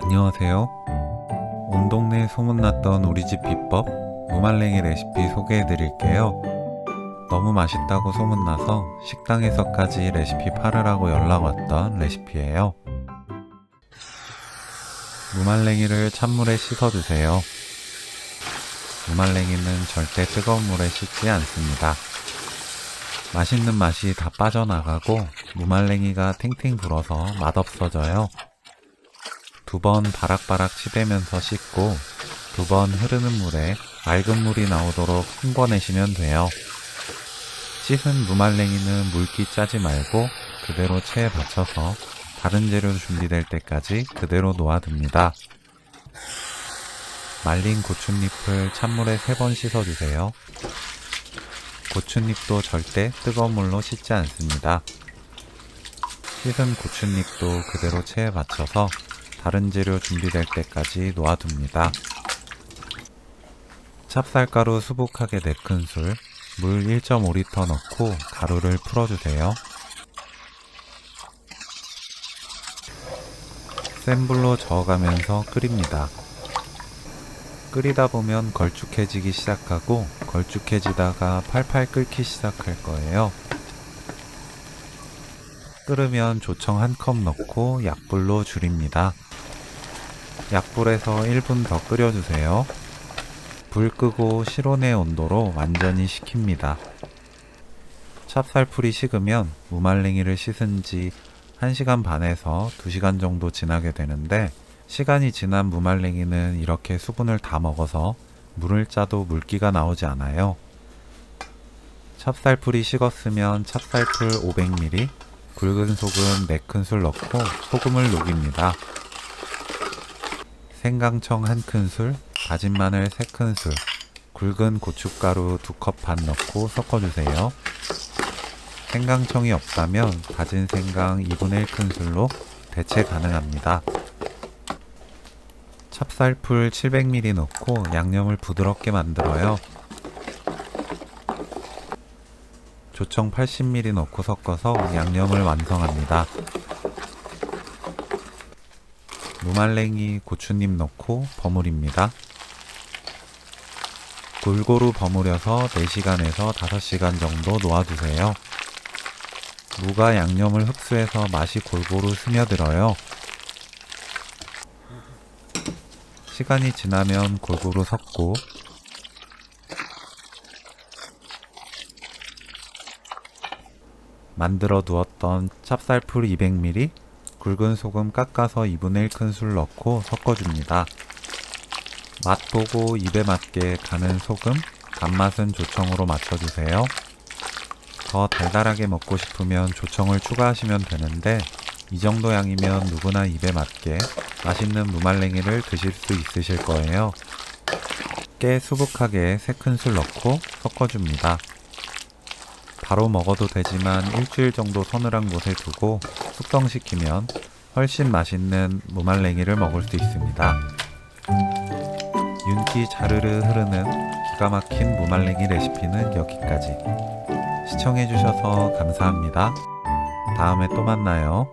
안녕하세요. 온 동네 소문났던 우리집 비법 무말랭이 레시피 소개해 드릴게요. 너무 맛있다고 소문나서 식당에서까지 레시피 팔으라고 연락 왔던 레시피예요. 무말랭이를 찬물에 씻어주세요. 무말랭이는 절대 뜨거운 물에 씻지 않습니다. 맛있는 맛이 다 빠져나가고 무말랭이가 탱탱 불어서 맛없어져요. 2번 바락바락 치대면서 씻고 2번 흐르는 물에 맑은 물이 나오도록 헹궈내시면 돼요. 씻은 무말랭이는 물기 짜지 말고 그대로 체에 받쳐서 다른 재료 준비될 때까지 그대로 놓아둡니다. 말린 고춧잎을 찬물에 3번 씻어주세요. 고춧잎도 절대 뜨거운 물로 씻지 않습니다. 씻은 고춧잎도 그대로 체에 받쳐서 다른 재료 준비될 때까지 놓아둡니다. 찹쌀가루 수북하게 4큰술, 물 1.5리터 넣고 가루를 풀어주세요. 센 불로 저어가면서 끓입니다. 끓이다 보면 걸쭉해지기 시작하고 걸쭉해지다가 팔팔 끓기 시작할 거예요. 끓으면 조청 1컵 넣고 약불로 줄입니다. 약불에서 1분 더 끓여주세요. 불 끄고 실온의 온도로 완전히 식힙니다. 찹쌀풀이 식으면 무말랭이를 씻은 지 1시간 반에서 2시간 정도 지나게 되는데 시간이 지난 무말랭이는 이렇게 수분을 다 먹어서 물을 짜도 물기가 나오지 않아요. 찹쌀풀이 식었으면 찹쌀풀 500ml, 굵은 소금 4큰술 넣고 소금을 녹입니다. 생강청 1큰술, 다진 마늘 3큰술, 굵은 고춧가루 2컵 반 넣고 섞어주세요. 생강청이 없다면 다진 생강 2분의 1큰술로 대체 가능합니다. 찹쌀풀 700ml 넣고 양념을 부드럽게 만들어요. 조청 80ml 넣고 섞어서 양념을 완성합니다. 무말랭이, 고추잎 넣고 버무립니다. 골고루 버무려서 4시간에서 5시간 정도 놓아두세요. 무가 양념을 흡수해서 맛이 골고루 스며들어요. 시간이 지나면 골고루 섞고 만들어 두었던 찹쌀풀 200ml, 굵은 소금 깎아서 2분의 1큰술 넣고 섞어줍니다. 맛 보고 입에 맞게 가는 소금, 단맛은 조청으로 맞춰주세요. 더 달달하게 먹고 싶으면 조청을 추가하시면 되는데 이 정도 양이면 누구나 입에 맞게 맛있는 무말랭이를 드실 수 있으실 거예요. 깨 수북하게 3큰술 넣고 섞어줍니다. 바로 먹어도 되지만 일주일 정도 서늘한 곳에 두고 숙성시키면 훨씬 맛있는 무말랭이를 먹을 수 있습니다. 윤기 자르르 흐르는 기가 막힌 무말랭이 레시피는 여기까지. 시청해주셔서 감사합니다. 다음에 또 만나요.